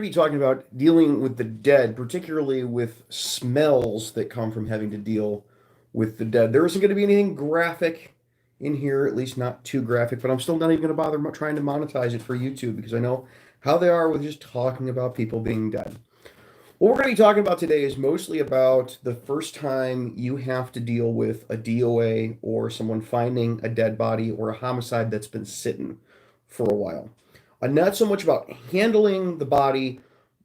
to be talking about dealing with the dead, particularly with smells that come from having to deal with the dead. There isn't going to be anything graphic in here, at least not too graphic, but I'm still not even going to bother trying to monetize it for YouTube because I know how they are with just talking about people being dead. What we're going to be talking about today is mostly about the first time you have to deal with a DOA or someone finding a dead body or a homicide that's been sitting for a while. Not so much about handling the body,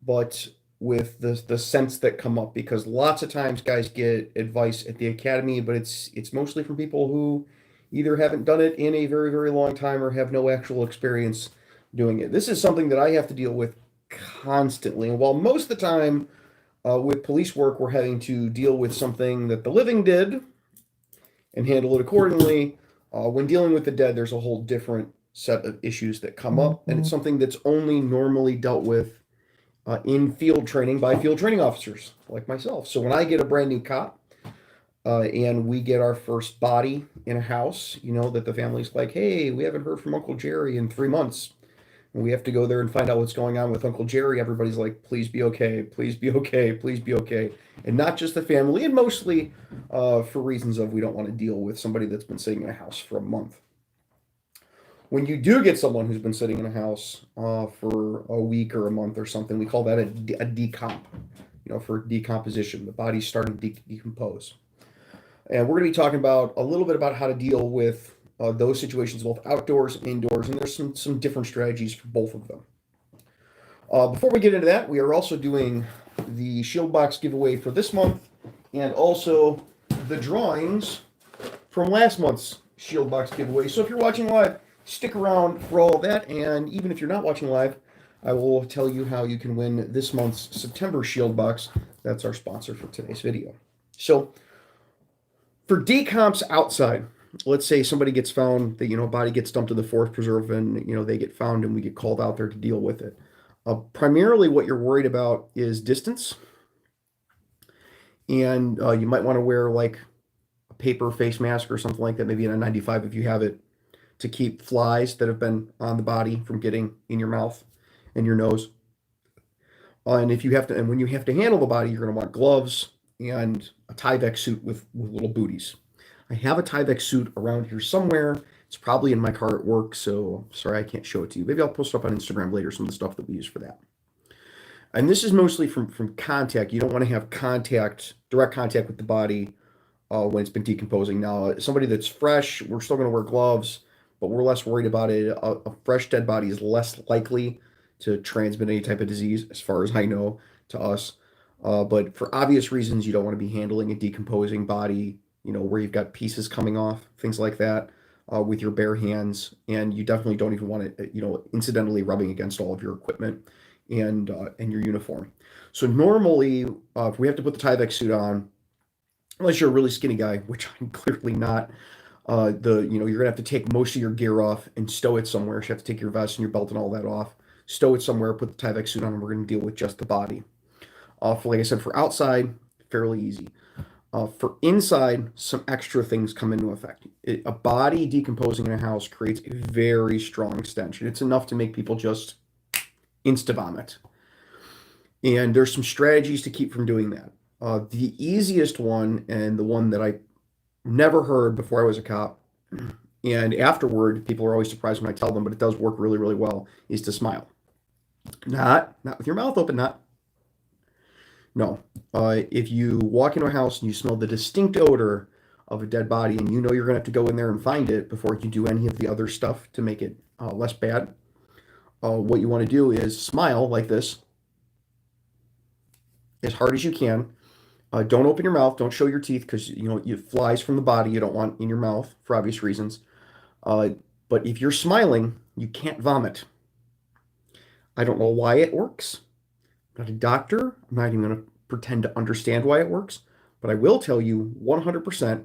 but with the sense that come up because lots of times guys get advice at the academy, but it's mostly from people who either haven't done it in a very very long time or have no actual experience doing it. This is something that I have to deal with constantly, and while most of the time with police work we're having to deal with something that the living did and handle it accordingly. When dealing with the dead, there's a whole different set of issues that come up, and it's something that's only normally dealt with in field training by field training officers like myself. So when I get a brand new cop and we get our first body in a house, you know, that the family's like, hey, we haven't heard from Uncle Jerry in 3 months. And we have to go there and find out what's going on with Uncle Jerry. Everybody's like, please be okay, please be okay, please be okay. And not just the family, and mostly for reasons of we don't want to deal with somebody that's been sitting in a house for a month. When you do get someone who's been sitting in a house for a week or a month or something, we call that a decomp, you know, for decomposition. The body's starting to decompose. And we're going to be talking about a little bit about how to deal with those situations, both outdoors and indoors, and there's some different strategies for both of them. Before we get into that, we are also doing the Shield Box giveaway for this month, and also the drawings from last month's Shield Box giveaway. So if you're watching live, stick around for all of that, and even if you're not watching live, I will tell you how you can win this month's September Shield Box. That's our sponsor for today's video. So for decomps outside, let's say somebody gets found, that, you know, body gets dumped to the forest preserve and, you know, they get found and we get called out there to deal with it. Primarily what you're worried about is distance. And you might want to wear like a paper face mask or something like that, maybe in a 95 if you have it, to keep flies that have been on the body from getting in your mouth and your nose. And if you have to, and when you have to handle the body, you're going to want gloves and a Tyvek suit with little booties. I have a Tyvek suit around here somewhere. It's probably in my car at work, so sorry I can't show it to you. Maybe I'll post it up on Instagram later, some of the stuff that we use for that. And this is mostly from contact. You don't want to have direct contact with the body when it's been decomposing. Now, somebody that's fresh, we're still going to wear gloves, but we're less worried about it. A fresh dead body is less likely to transmit any type of disease, as far as I know, to us. But for obvious reasons, you don't want to be handling a decomposing body, you know, where you've got pieces coming off, things like that, with your bare hands. And you definitely don't even want it, you know, incidentally rubbing against all of your equipment and your uniform. So normally, if we have to put the Tyvek suit on, unless you're a really skinny guy, which I'm clearly not, you're gonna have to take most of your gear off and stow it somewhere. So you have to take your vest and your belt and all that off, stow it somewhere, put the Tyvek suit on, and we're gonna deal with just the body. For like I said, for outside, fairly easy. For inside, some extra things come into effect. A body decomposing in a house creates a very strong stench, and it's enough to make people just insta-vomit. And there's some strategies to keep from doing that. The easiest one, and the one that I never heard before I was a cop, and afterward, people are always surprised when I tell them, but it does work really, really well, is to smile. Not with your mouth open, not. No. If you walk into a house and you smell the distinct odor of a dead body and you know you're going to have to go in there and find it before you do any of the other stuff to make it less bad, what you want to do is smile like this as hard as you can. Don't open your mouth. Don't show your teeth because, you know, it flies from the body. You don't want in your mouth for obvious reasons. But if you're smiling, you can't vomit. I don't know why it works. I'm not a doctor. I'm not even going to pretend to understand why it works. But I will tell you 100%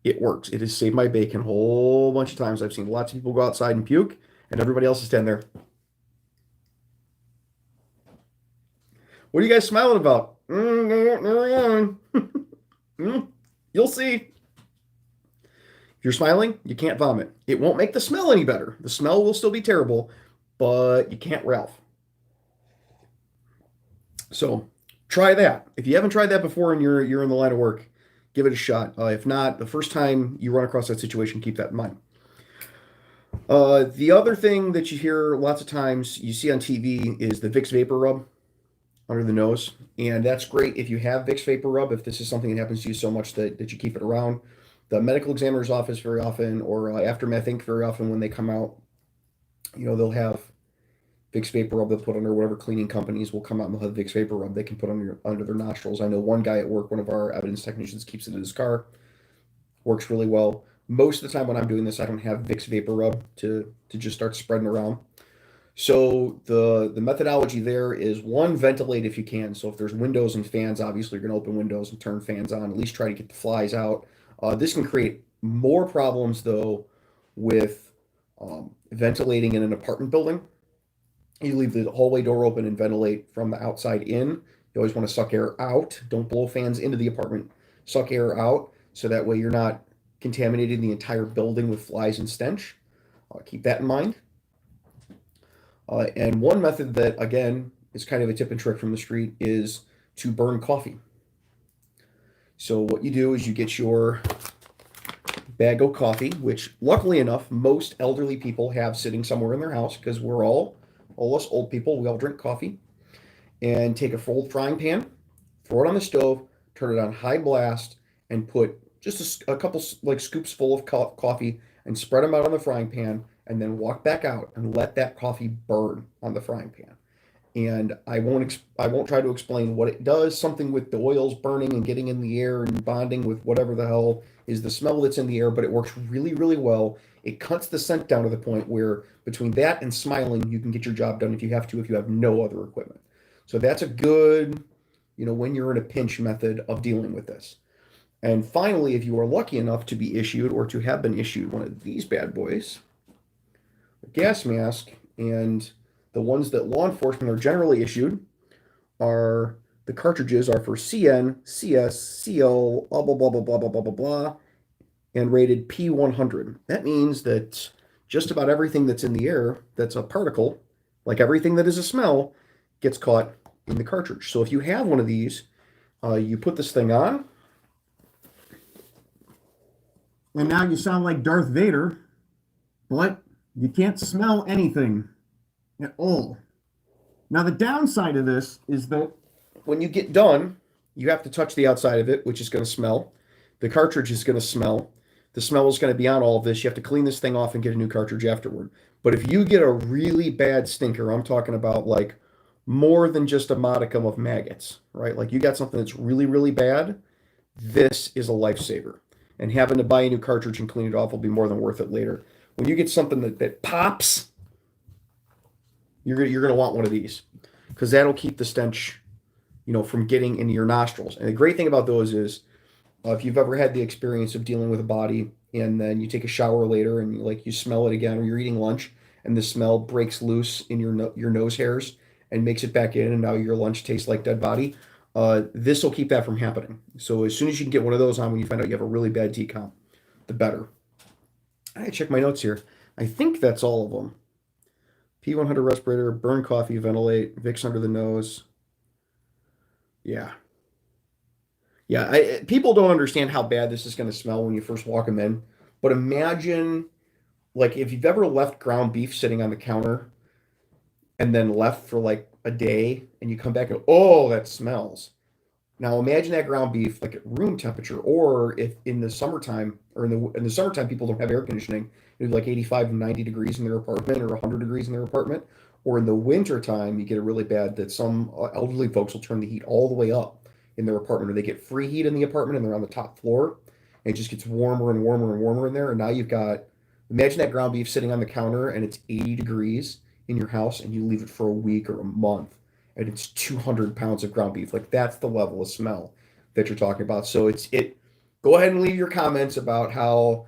it works. It has saved my bacon a whole bunch of times. I've seen lots of people go outside and puke, and everybody else is standing there. What are you guys smiling about? You'll see. If you're smiling, you can't vomit. It won't make the smell any better. The smell will still be terrible, but you can't Ralph. So try that. If you haven't tried that before and you're in the line of work, give it a shot. If not, the first time you run across that situation, keep that in mind. The other thing that you hear lots of times you see on TV is the Vicks Vapor Rub under the nose. And that's great if you have Vicks Vapor Rub, if this is something that happens to you so much that you keep it around. The medical examiner's office very often, or Aftermath Inc. very often when they come out, they'll have Vicks Vapor Rub they'll put under whatever cleaning companies will come out and they'll have Vicks Vapor Rub they can put under their nostrils. I know one guy at work, one of our evidence technicians, keeps it in his car. Works really well. Most of the time when I'm doing this, I don't have Vicks Vapor Rub to just start spreading around. So the methodology there is one, ventilate if you can. So if there's windows and fans, obviously you're going to open windows and turn fans on. At least try to get the flies out. This can create more problems though with ventilating in an apartment building. You leave the hallway door open and ventilate from the outside in. You always want to suck air out. Don't blow fans into the apartment. Suck air out so that way you're not contaminating the entire building with flies and stench. Keep that in mind. And one method that, again, is kind of a tip and trick from the street is to burn coffee. So what you do is you get your bag of coffee, which luckily enough, most elderly people have sitting somewhere in their house because we're all us old people, we all drink coffee, and take a full frying pan, throw it on the stove, turn it on high blast, and put just a couple like scoops full of coffee and spread them out on the frying pan, and then walk back out and let that coffee burn on the frying pan. And I won't try to explain what it does. Something with the oils burning and getting in the air and bonding with whatever the hell is the smell that's in the air, but it works really, really well. It cuts the scent down to the point where between that and smiling, you can get your job done if you have no other equipment. So that's a good, when you're in a pinch method of dealing with this. And finally, if you are lucky enough to be issued or to have been issued one of these bad boys, a gas mask, and the ones that law enforcement are generally issued are the cartridges are for CN, CS, CL, blah, blah, blah, blah, blah, blah, blah, blah, blah, and rated P100. That means that just about everything that's in the air that's a particle, like everything that is a smell, gets caught in the cartridge. So if you have one of these, you put this thing on, and now you sound like Darth Vader, but you can't smell anything at all. Now, the downside of this is that when you get done, you have to touch the outside of it, which is going to smell. The cartridge is going to smell. The smell is going to be on all of this. You have to clean this thing off and get a new cartridge afterward. But if you get a really bad stinker, I'm talking about like more than just a modicum of maggots, right? Like you got something that's really, really bad, this is a lifesaver. And having to buy a new cartridge and clean it off will be more than worth it later. When you get something that pops, you're going to want one of these because that'll keep the stench, from getting into your nostrils. And the great thing about those is if you've ever had the experience of dealing with a body and then you take a shower later and you smell it again, or you're eating lunch and the smell breaks loose in your nose hairs and makes it back in, and now your lunch tastes like dead body. This will keep that from happening. So as soon as you can get one of those on when you find out you have a really bad decomp, the better. I check my notes here. I think that's all of them. P100 respirator, burn coffee, ventilate, Vicks under the nose. Yeah. Yeah, people don't understand how bad this is going to smell when you first walk them in. But imagine, like, if you've ever left ground beef sitting on the counter and then left for like a day and you come back and, oh, that smells. Now imagine that ground beef like at room temperature, or if in the summertime, or in the summertime people don't have air conditioning, maybe like 85 and 90 degrees in their apartment or 100 degrees in their apartment, or in the winter time you get it really bad that some elderly folks will turn the heat all the way up in their apartment, or they get free heat in the apartment and they're on the top floor and it just gets warmer and warmer and warmer in there, and now you've got, imagine that ground beef sitting on the counter and it's 80 degrees in your house and you leave it for a week or a month and it's 200 pounds of ground beef. Like that's the level of smell that you're talking about. So go ahead and leave your comments about how,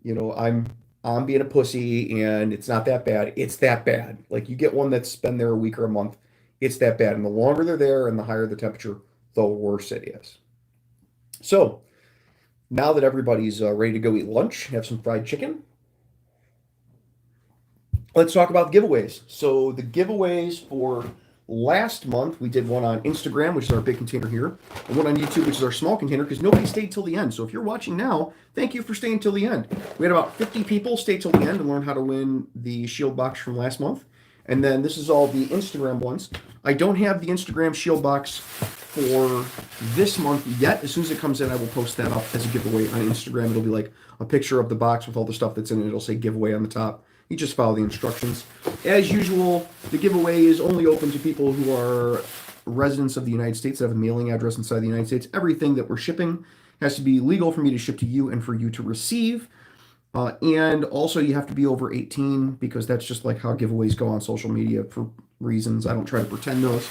I'm being a pussy and it's not that bad. It's that bad. Like you get one that's been there a week or a month, it's that bad. And the longer they're there and the higher the temperature, the worse it is. So now that everybody's ready to go eat lunch, have some fried chicken, let's talk about the giveaways. So the giveaways for last month we did one on Instagram, which is our big container here, and one on YouTube, which is our small container, because nobody stayed till the end. So if you're watching now, thank you for staying till the end. We had about 50 people stay till the end and learn how to win the shield box from last month. And then this is all the Instagram ones. I don't have the Instagram shield box for this month yet. As soon as it comes in, I will post that up as a giveaway on Instagram. It'll be like a picture of the box with all the stuff that's in it. It'll say giveaway on the top. You just follow the instructions. As usual, the giveaway is only open to people who are residents of the United States that have a mailing address inside the United States. Everything that we're shipping has to be legal for me to ship to you and for you to receive. And also you have to be over 18, because that's just like how giveaways go on social media for reasons. I don't try to pretend those.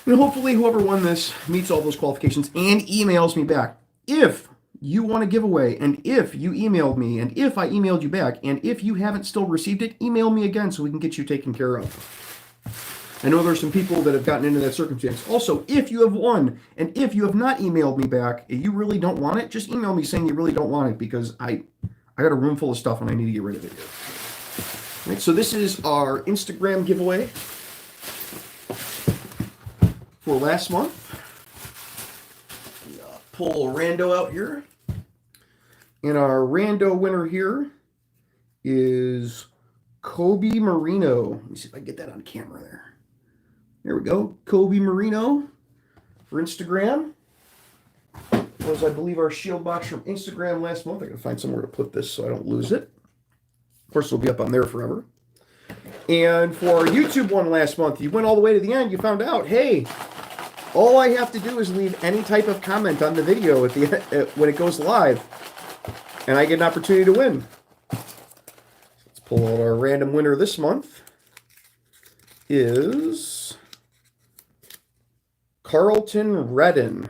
And hopefully whoever won this meets all those qualifications and emails me back. If you want a giveaway, and if you emailed me, and if I emailed you back, and if you haven't still received it, email me again so we can get you taken care of. I know there's some people that have gotten into that circumstance. Also, if you have won, and if you have not emailed me back, and you really don't want it, just email me saying you really don't want it, because I got a room full of stuff and I need to get rid of it here. Right, so this is our Instagram giveaway for last month. Pull a rando out here. And our rando winner here is Kobe Marino. Let me see if I can get that on camera there. There we go. Kobe Marino for Instagram. Was, I believe, our shield box from Instagram last month. I gotta find somewhere to put this so I don't lose it. Of course, it'll be up on there forever. And for our YouTube one last month, you went all the way to the end. You found out, hey, all I have to do is leave any type of comment on the video at the when it goes live, and I get an opportunity to win. Let's pull out our random winner this month. Is Carlton Redden.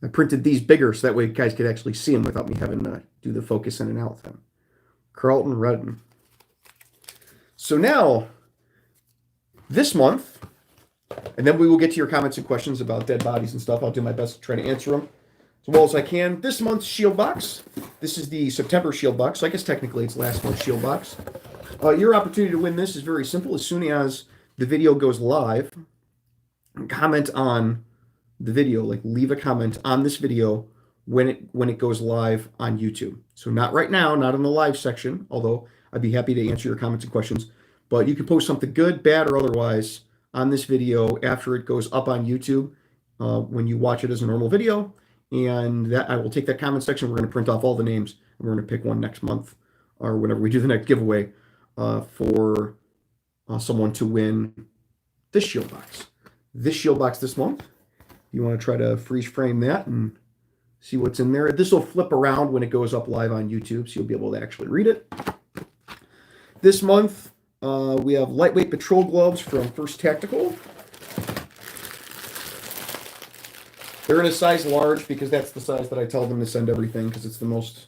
I printed these bigger so that way you guys could actually see them without me having to do the focus in and out thing. Carlton Redden. So now, this month, and then we will get to your comments and questions about dead bodies and stuff. I'll do my best to try to answer them as well as I can. This month's shield box. This is the September shield box. So I guess technically it's last month's shield box. Your opportunity to win this is very simple. As soon as the video goes live, comment on the video. Like, leave a comment on this video when it goes live on YouTube. So not right now, not in the live section, although I'd be happy to answer your comments and questions. But you can post something good, bad, or otherwise on this video after it goes up on YouTube when you watch it as a normal video. And that I will take that comment section. We're going to print off all the names, and we're going to pick one next month or whenever we do the next giveaway for someone to win this shield box. This shield box this month. You want to try to freeze frame that and see what's in there. This will flip around when it goes up live on YouTube, so you'll be able to actually read it. This month, we have lightweight patrol gloves from First Tactical. They're in a size large because that's the size that I tell them to send everything, because it's the most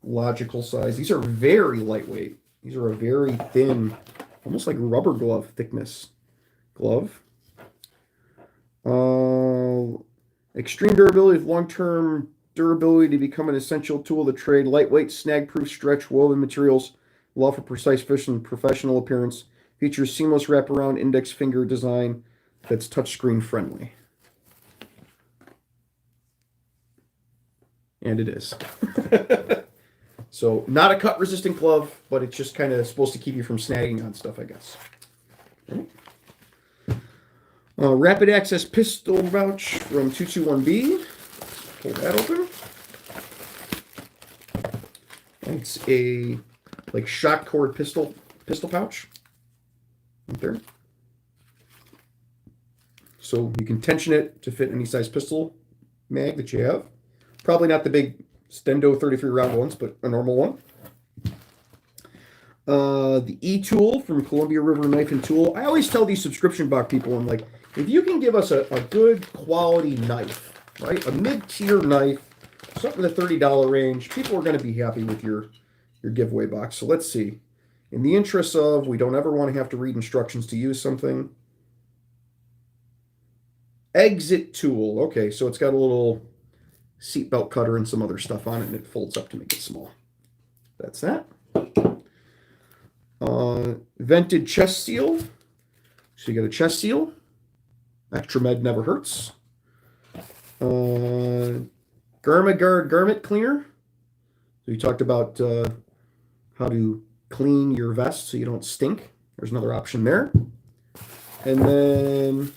logical size. These are very lightweight. These are a very thin, almost like rubber glove thickness glove. Extreme durability with long-term durability to become an essential tool of the trade. Lightweight, snag-proof, stretch, woven materials allow for precise fish and professional appearance. Features seamless wraparound index finger design that's touchscreen friendly. And it is. So, not a cut-resistant glove, but it's just kind of supposed to keep you from snagging on stuff, I guess. Okay. Rapid access pistol pouch from 221B. Pull that open. It's a like shock cord pistol pouch. Right there. So you can tension it to fit any size pistol mag that you have. Probably not the big Stendo 33 round ones, but a normal one. The E-Tool from Columbia River Knife and Tool. I always tell these subscription box people, I'm like, if you can give us a good quality knife, right? A mid-tier knife, something in the $30 range, people are going to be happy with your giveaway box. So let's see. In the interest of, we don't ever want to have to read instructions to use something. Exit tool. Okay, so it's got a little seatbelt cutter and some other stuff on it, and it folds up to make it small. That's that. Vented chest seal So you got a chest seal. Extra med never hurts. Garment Guard garment cleaner. So you talked about how to clean your vest so you don't stink. There's another option there. And then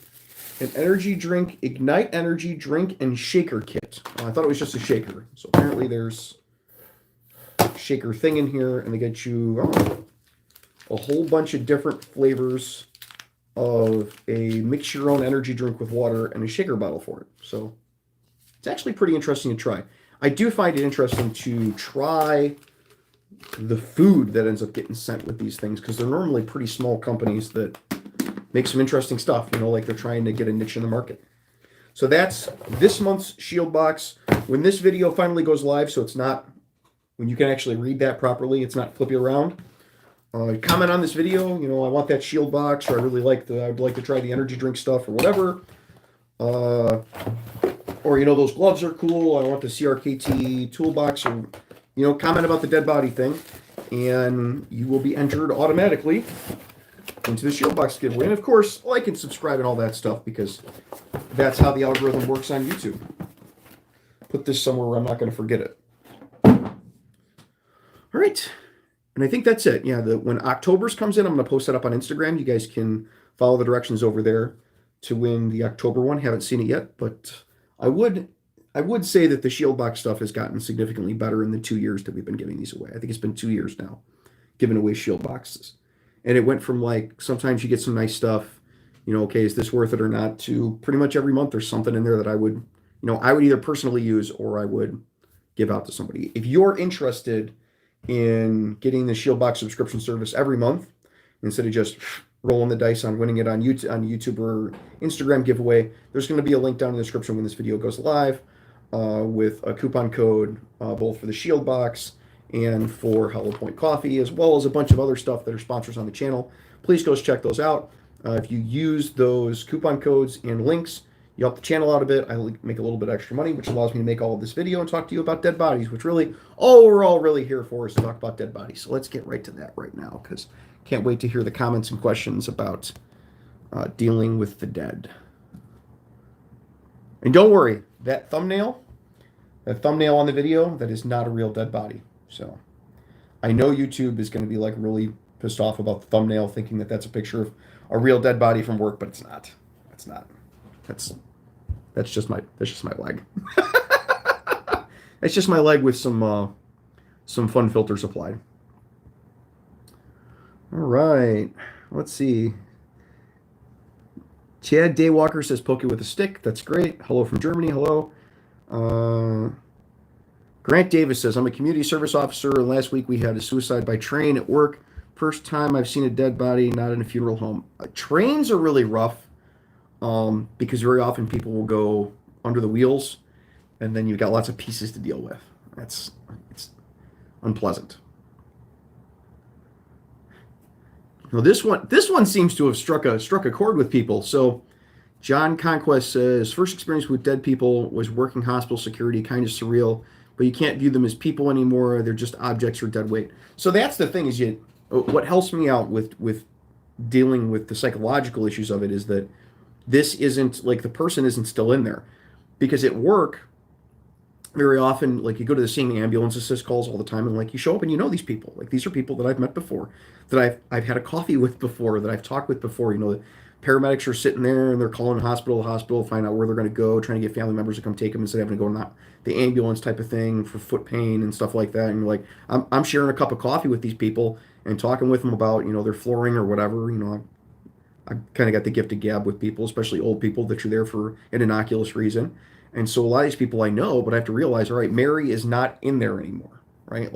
an energy drink, Ignite energy drink and shaker kit. I thought it was just a shaker. So apparently there's a shaker thing in here, and they get you a whole bunch of different flavors of a mix your own energy drink with water and a shaker bottle for it. So it's actually pretty interesting to try. I do find it interesting to try the food that ends up getting sent with these things, because they're normally pretty small companies that make some interesting stuff, like they're trying to get a niche in the market. So that's this month's Shield box. When this video finally goes live, so it's not, when you can actually read that properly, it's not flippy around. Comment on this video, I want that Shield box, or I'd like to try the energy drink stuff, or whatever. Or, those gloves are cool, I want the CRKT toolbox, or, comment about the dead body thing, and you will be entered automatically into the Shield box giveaway. And of course, like and subscribe and all that stuff, because that's how the algorithm works on YouTube. Put this somewhere where I'm not going to forget it. All right. And I think that's it. Yeah, when October's comes in, I'm going to post that up on Instagram. You guys can follow the directions over there to win the October one. Haven't seen it yet, but I would say that the Shield box stuff has gotten significantly better in the 2 years that we've been giving these away. I think it's been 2 years now, giving away Shield boxes. And it went from sometimes you get some nice stuff, okay, is this worth it or not, to pretty much every month there's something in there that I would either personally use or I would give out to somebody. If you're interested in getting the Shield box subscription service every month, instead of just rolling the dice on winning it on YouTube or Instagram giveaway, there's going to be a link down in the description when this video goes live with a coupon code both for the Shield box and for Hollow Point Coffee, as well as a bunch of other stuff that are sponsors on the channel. Please go check those out. If you use those coupon codes and links, you help the channel out a bit. I make a little bit extra money, which allows me to make all of this video and talk to you about dead bodies, which really, all we're all really here for is to talk about dead bodies. So let's get right to that right now, because can't wait to hear the comments and questions about dealing with the dead. And don't worry, that thumbnail on the video, that is not a real dead body. So I know YouTube is going to be really pissed off about the thumbnail, thinking that that's a picture of a real dead body from work, but it's not. It's not. That's just my leg. It's just my leg with some fun filters applied. All right, let's see. Chad Daywalker says poke it with a stick. That's great. Hello from Germany. Hello. Grant Davis says, I'm a community service officer, and last week we had a suicide by train at work. First time I've seen a dead body, not in a funeral home. Trains are really rough because very often people will go under the wheels, and then you've got lots of pieces to deal with. It's unpleasant. Well, this one seems to have struck a chord with people. So John Conquest says, first experience with dead people was working hospital security, kind of surreal, but you can't view them as people anymore. They're just objects or dead weight. So that's the thing, is what helps me out with dealing with the psychological issues of it is that this isn't the person isn't still in there. Because at work, very often, you go to the same ambulance assist calls all the time, and you show up and these people. These are people that I've met before, that I've had a coffee with before, that I've talked with before. The paramedics are sitting there and they're calling hospital to hospital, find out where they're going to go, trying to get family members to come take them instead of having to go in the ambulance type of thing for foot pain and stuff like that. And I'm sharing a cup of coffee with these people and talking with them about their flooring or whatever. I kind of got the gift of gab with people, especially old people, that you're there for an innocuous reason. And so a lot of these people I know, but I have to realize, all right, Mary is not in there anymore, right?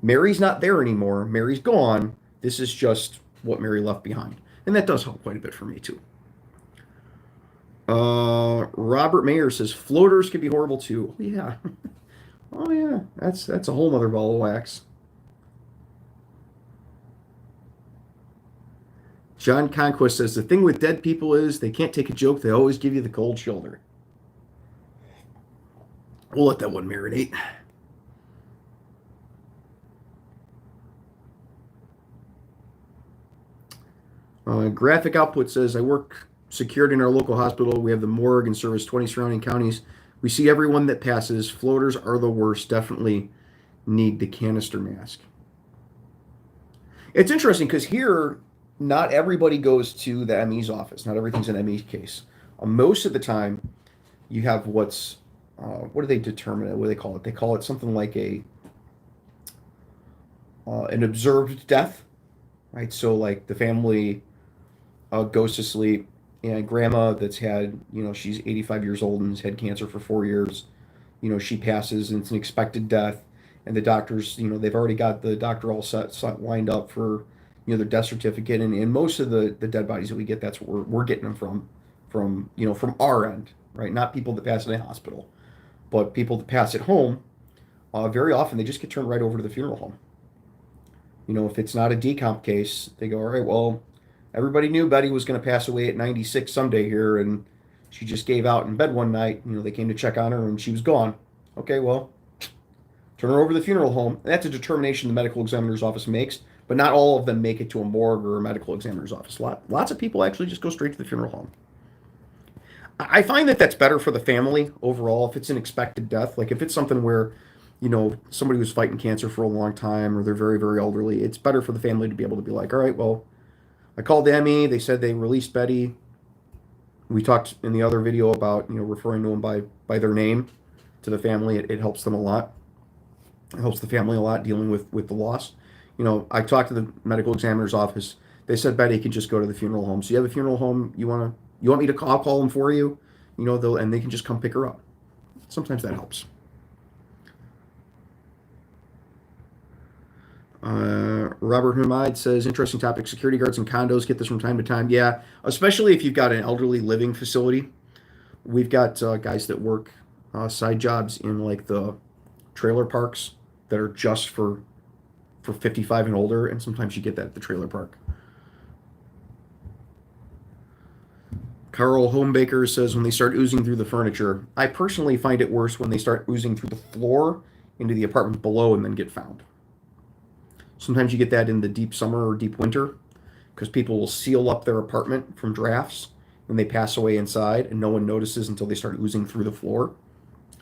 Mary's not there anymore. Mary's gone. This is just what Mary left behind. And that does help quite a bit for me too. Robert Mayer says, floaters can be horrible too. Oh, yeah. Oh, yeah. That's a whole other ball of wax. John Conquest says, the thing with dead people is they can't take a joke. They always give you the cold shoulder. We'll let that one marinate. Graphic output says, I work secured in our local hospital. We have the morgue and service 20 surrounding counties. We see everyone that passes. Floaters are the worst. Definitely need the canister mask. It's interesting because here, not everybody goes to the ME's office. Not everything's an ME case. Most of the time, you have what do they determine it? What do they call it? They call it something like an observed death, right? So like the family goes to sleep, and grandma that's had, she's 85 years old and has had cancer for 4 years. She passes, and it's an expected death. And the doctors, they've already got the doctor all set lined up for, their death certificate. And most of the dead bodies that we get, that's where we're getting them from our end, right? Not people that pass in a hospital, but people that pass at home. Very often they just get turned right over to the funeral home. If it's not a decomp case, they go, all right, well, everybody knew Betty was going to pass away at 96 someday here, and she just gave out in bed one night. They came to check on her, and she was gone. Okay, well, turn her over to the funeral home. And that's a determination the medical examiner's office makes, but not all of them make it to a morgue or a medical examiner's office. Lots of people actually just go straight to the funeral home. I find that that's better for the family overall if it's an expected death. Like if it's something where, somebody was fighting cancer for a long time or they're very, very elderly, it's better for the family to be able to be like, all right, well, I called the ME. They said they released Betty. We talked in the other video about, referring to them by their name to the family. It helps them a lot. It helps the family a lot dealing with the loss. I talked to the medical examiner's office. They said Betty can just go to the funeral home. So you have a funeral home. You want me to call? I'll call them for you. And they can just come pick her up. Sometimes that helps. Robert Humide says, interesting topic. Security guards in condos get this from time to time. Yeah, especially if you've got an elderly living facility. We've got guys that work side jobs in like the trailer parks that are just for 55 and older, and sometimes you get that at the trailer park. Carl Homebaker says, when they start oozing through the furniture. I personally find it worse when they start oozing through the floor into the apartment below and then get found. Sometimes you get that in the deep summer or deep winter because people will seal up their apartment from drafts when they pass away inside, and no one notices until they start oozing through the floor.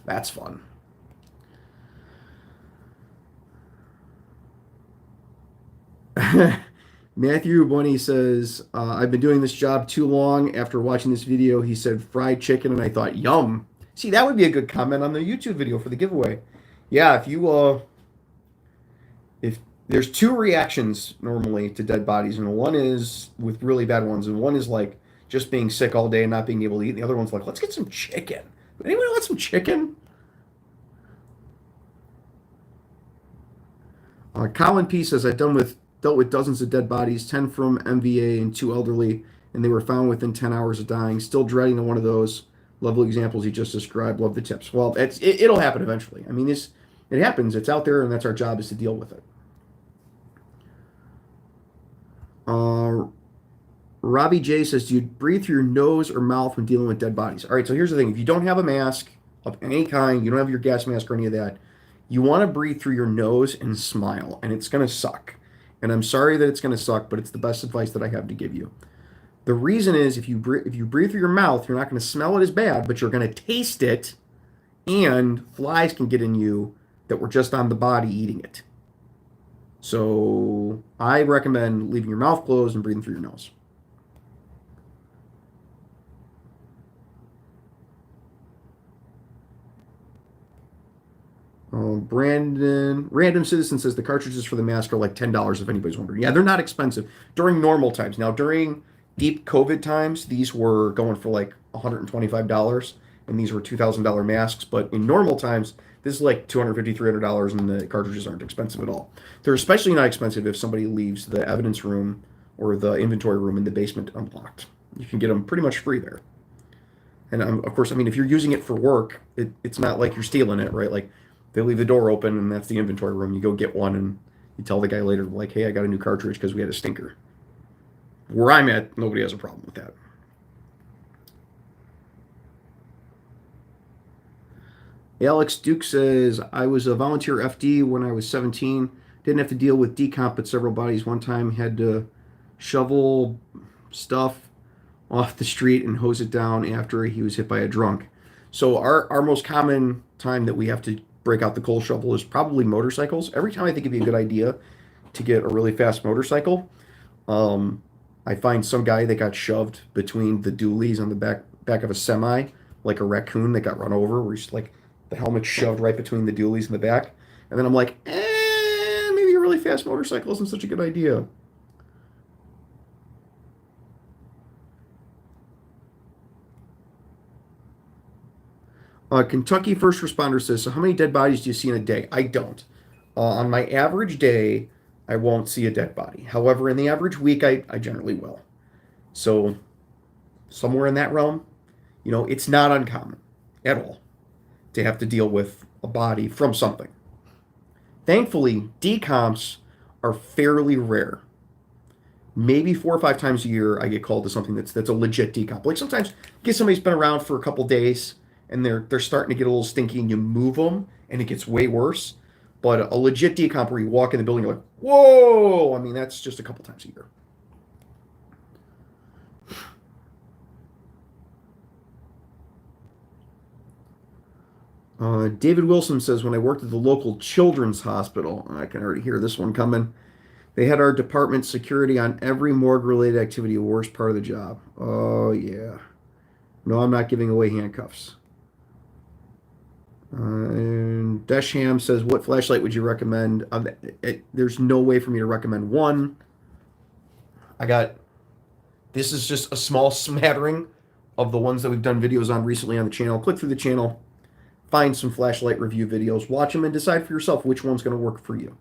That's fun. Matthew Bunny says, I've been doing this job too long. After watching this video, he said fried chicken, and I thought, yum. See, that would be a good comment on the YouTube video for the giveaway. Yeah, if there's two reactions normally to dead bodies, and one is with really bad ones, and one is like just being sick all day and not being able to eat. And the other one's like, let's get some chicken. Anyone want some chicken? Colin P says, I've dealt with dozens of dead bodies, 10 from MVA and 2 elderly, and they were found within 10 hours of dying. Still dreading one of those. Love the examples you just described. Love the tips. Well, it'll happen eventually. I mean, it happens. It's out there, and that's our job, is to deal with it. Robbie J says, do you breathe through your nose or mouth when dealing with dead bodies? All right, so here's the thing. If you don't have a mask of any kind, you don't have your gas mask or any of that, you want to breathe through your nose and smile, and it's going to suck. And I'm sorry that it's going to suck, but it's the best advice that I have to give you. The reason is if you breathe through your mouth, you're not going to smell it as bad, but you're going to taste it, and flies can get in you that were just on the body eating it. So I recommend leaving your mouth closed and breathing through your nose. Brandon, random citizen says the cartridges for the mask are like $10 if anybody's wondering. Yeah, they're not expensive during normal times. Now, during deep COVID times, these were going for like $125, and these were $2,000 masks. But in normal times, this is like $250, $300, and the cartridges aren't expensive at all. They're especially not expensive if somebody leaves the evidence room or the inventory room in the basement unlocked. You can get them pretty much free there. And of course, I mean, if you're using it for work, it's not like you're stealing it, right? Like, they leave the door open, and that's the inventory room. You go get one, and you tell the guy later, like, hey, I got a new cartridge because we had a stinker. Where I'm at, nobody has a problem with that. Alex Duke says, I was a volunteer FD when I was 17. Didn't have to deal with decomp, but several bodies one time had to shovel stuff off the street and hose it down after he was hit by a drunk. So our most common time that we have to break out the coal shovel is probably motorcycles. Every time I think it'd be a good idea to get a really fast motorcycle, um, I find some guy that got shoved between the dualies on the back of a semi, like a raccoon that got run over, where he's like the helmet shoved right between the dualies in the back. And then I'm like, maybe a really fast motorcycle isn't such a good idea. Kentucky first responder says, so how many dead bodies do you see in a day? I don't. On my average day, I won't see a dead body. However, in the average week, I generally will. So somewhere in that realm, it's not uncommon at all to have to deal with a body from something. Thankfully, decomps are fairly rare. Maybe 4 or 5 times a year, I get called to something that's a legit decomp. Like sometimes, get somebody's been around for a couple days and they're starting to get a little stinky, and you move them, and it gets way worse. But a legit decomp where you walk in the building, you're like, whoa! I mean, that's just a couple times a year. David Wilson says, when I worked at the local children's hospital, I can already hear this one coming. They had our department security on every morgue-related activity, worst part of the job. Oh, yeah. No, I'm not giving away handcuffs. And Desham says, what flashlight would you recommend? There's no way for me to recommend one. This is just a small smattering of the ones that we've done videos on recently on the channel. Click through the channel, find some flashlight review videos, watch them, and decide for yourself which one's going to work for you.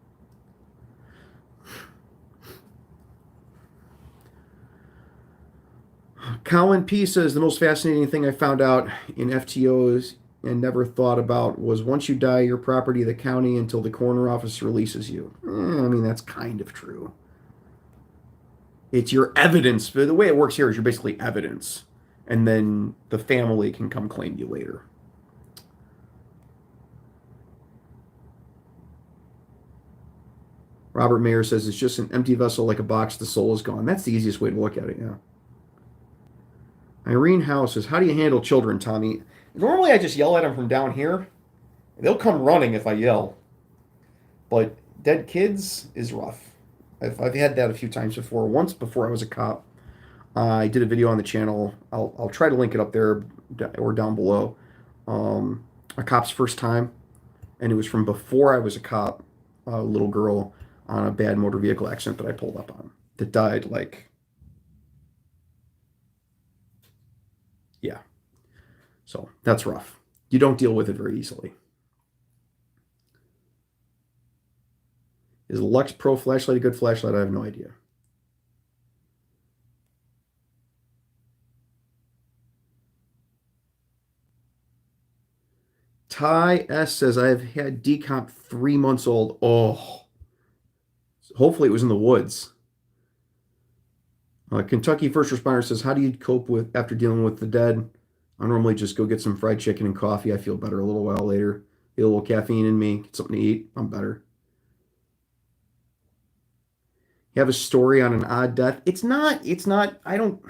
Colin P says, the most fascinating thing I found out in FTOs and never thought about was once you die, your property of the county until the coroner office releases you. I mean, that's kind of true. It's your evidence. But the way it works here is you're basically evidence. And then the family can come claim you later. Robert Mayer says it's just an empty vessel like a box. The soul is gone. That's the easiest way to look at it, yeah. Irene House says, how do you handle children, Tommy? Normally I just yell at them from down here. They'll come running if I yell. But dead kids is rough. I've had that a few times before. Once before I was a cop, I did a video on the channel. I'll try to link it up there or down below. A cop's first time. And it was from before I was a cop. A little girl on a bad motor vehicle accident that I pulled up on that died yeah. So that's rough. You don't deal with it very easily. Is Lux Pro flashlight a good flashlight? I have no idea. Ty S says, I have had decomp 3 months old. Oh, hopefully it was in the woods. Kentucky first responder says, how do you cope with after dealing with the dead? I normally just go get some fried chicken and coffee. I feel better a little while later. Get a little caffeine in me, get something to eat. I'm better. You have a story on an odd death? It's not, I don't,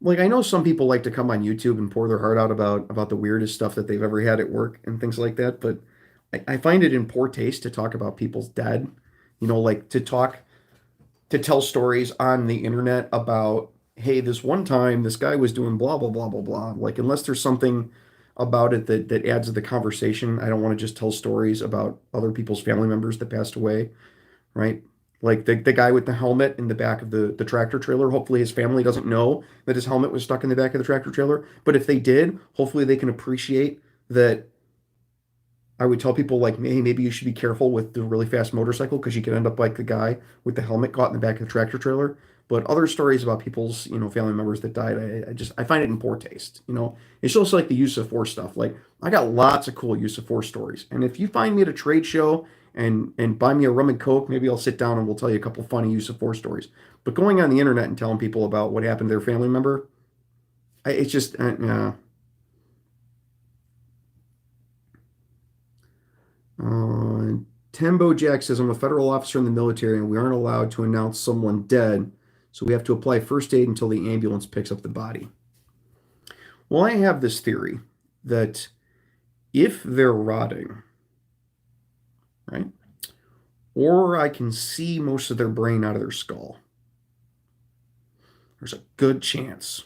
like, I know some people like to come on YouTube and pour their heart out about the weirdest stuff that they've ever had at work and things like that, but I find it in poor taste to talk about people's dead. Like to tell stories on the internet about, hey, this one time this guy was doing blah, blah, blah, blah, blah. Like, unless there's something about it that adds to the conversation, I don't want to just tell stories about other people's family members that passed away, right? Like the guy with the helmet in the back of the tractor trailer. Hopefully his family doesn't know that his helmet was stuck in the back of the tractor trailer. But if they did, hopefully they can appreciate that. I would tell people like, hey, maybe you should be careful with the really fast motorcycle because you could end up like the guy with the helmet caught in the back of the tractor trailer. But other stories about people's, family members that died, I find it in poor taste. It's just like the use of force stuff. Like I got lots of cool use of force stories. And if you find me at a trade show and buy me a rum and coke, maybe I'll sit down and we'll tell you a couple funny use of force stories. But going on the internet and telling people about what happened to their family member, it's just, Tembo Jack says, I'm a federal officer in the military and we aren't allowed to announce someone dead. So we have to apply first aid until the ambulance picks up the body. Well, I have this theory that if they're rotting, right, or I can see most of their brain out of their skull, there's a good chance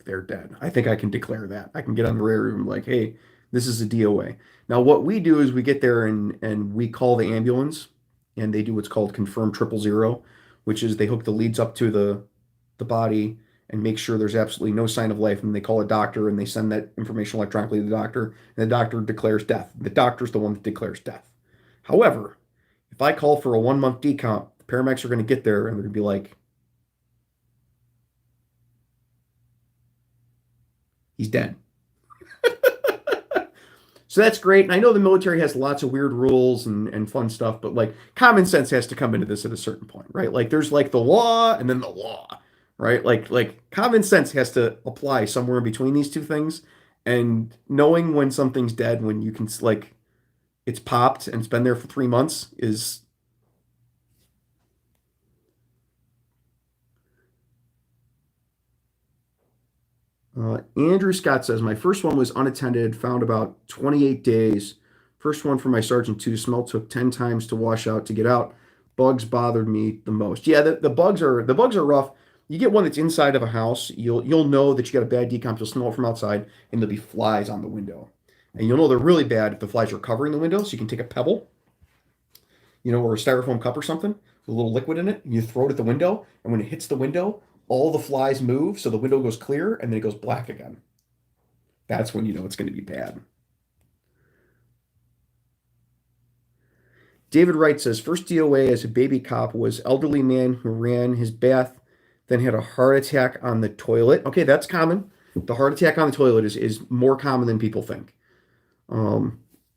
they're dead. I think I can declare that. I can get on the radar room like, hey, this is a DOA. Now, what we do is we get there and we call the ambulance, and they do what's called confirm 000, which is they hook the leads up to the body and make sure there's absolutely no sign of life. And they call a doctor and they send that information electronically to the doctor, and the doctor declares death. The doctor's the one that declares death. However, if I call for a 1 month decomp, the paramedics are going to get there and they're going to be like, he's dead. So that's great. And I know the military has lots of weird rules and fun stuff, but like common sense has to come into this at a certain point, right? Like there's like the law and then the law, right? Like common sense has to apply somewhere in between these two things. And knowing when something's dead, when you can like it's popped and it's been there for 3 months is Andrew Scott says, my first one was unattended, found about 28 days. First one for my Sergeant 2, smell took 10 times to wash out to get out. Bugs bothered me the most. Yeah, the bugs are rough. You get one that's inside of a house, you'll know that you got a bad decomp. You'll smell it from outside, and there'll be flies on the window. And you'll know they're really bad if the flies are covering the window. So you can take a pebble, or a styrofoam cup or something with a little liquid in it, and you throw it at the window, and when it hits the window, all the flies move, so the window goes clear, and then it goes black again. That's when you know it's going to be bad. David Wright says, first DOA as a baby cop was elderly man who ran his bath, then had a heart attack on the toilet. Okay, that's common. The heart attack on the toilet is more common than people think.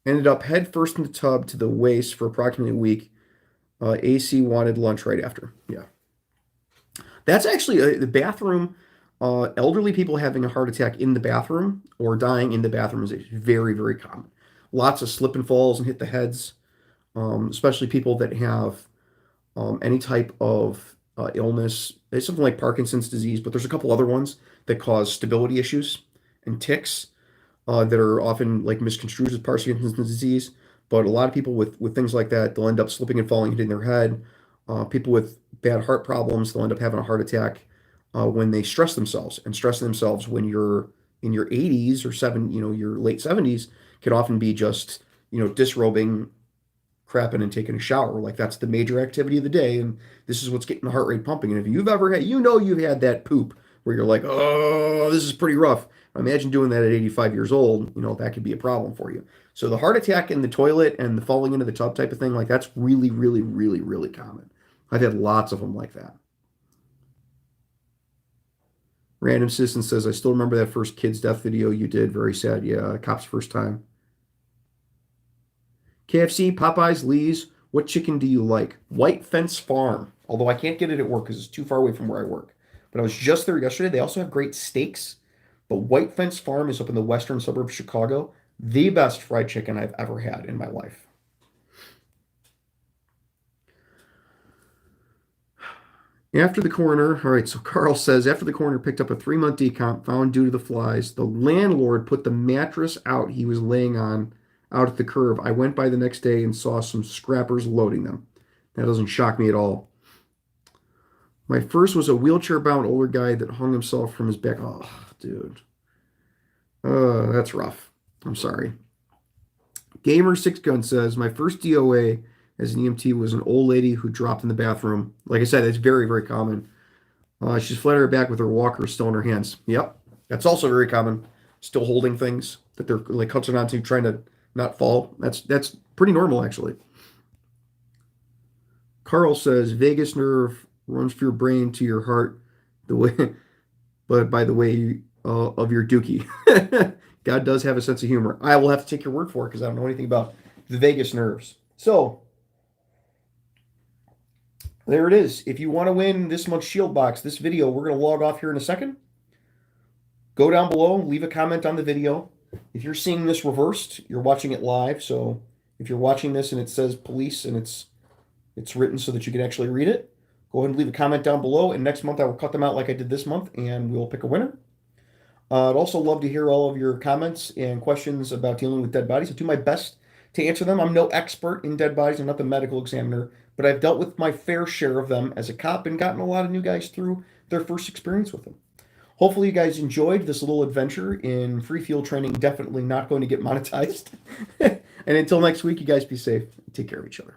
Ended up head first in the tub to the waist for approximately a week. AC wanted lunch right after. Yeah. That's actually the bathroom. Elderly people having a heart attack in the bathroom or dying in the bathroom is very, very common. Lots of slip and falls and hit the heads, especially people that have any type of illness. It's something like Parkinson's disease, but there's a couple other ones that cause stability issues and tics that are often like misconstrued as Parkinson's disease. But a lot of people with things like that, they'll end up slipping and falling, hitting their head. People with bad heart problems, they'll end up having a heart attack when they stress themselves. And stressing themselves when you're in your 80s or your late 70s can often be just, disrobing, crapping, and taking a shower. Like that's the major activity of the day, and this is what's getting the heart rate pumping. And if you've ever had, you've had that poop where you're like, oh, this is pretty rough. Imagine doing that at 85 years old. That could be a problem for you. So the heart attack in the toilet and the falling into the tub type of thing, like that's really, really, really, really common. I've had lots of them like that. Random Citizen says, I still remember that first kid's death video you did. Very sad. Yeah, cop's first time. KFC, Popeyes, Lee's, what chicken do you like? White Fence Farm. Although I can't get it at work because it's too far away from where I work. But I was just there yesterday. They also have great steaks. But White Fence Farm is up in the western suburb of Chicago. The best fried chicken I've ever had in my life. After the coroner, all right, so Carl says, after the coroner picked up a 3-month decomp found due to the flies, the landlord put the mattress out he was laying on out at the curb. I went by the next day and saw some scrappers loading them. That doesn't shock me at all. My first was a wheelchair-bound older guy that hung himself from his back. Oh, dude. That's rough. I'm sorry. Gamer Six Gun says, my first DOA as an EMT was an old lady who dropped in the bathroom. Like I said, it's very, very common. She's flat on her back with her walker still in her hands. Yep. That's also very common. Still holding things that they're like clutching onto, trying to not fall. That's pretty normal, actually. Carl says, vagus nerve runs from your brain to your heart, the way, but by the way of your dookie. God does have a sense of humor. I will have to take your word for it because I don't know anything about the vagus nerves. So there it is. If you want to win this month's Shield Box, this video, we're going to log off here in a second. Go down below, leave a comment on the video. If you're seeing this reversed, you're watching it live. So if you're watching this and it says police and it's written so that you can actually read it, Go ahead and leave a comment down below, and next month I will cut them out like I did this month, and we will pick a winner. I'd also love to hear all of your comments and questions about dealing with dead bodies. I do my best to answer them. I'm no expert in dead bodies. I'm not the medical examiner, but I've dealt with my fair share of them as a cop and gotten a lot of new guys through their first experience with them. Hopefully, you guys enjoyed this little adventure in free field training. Definitely not going to get monetized. And until next week, you guys be safe. Take care of each other.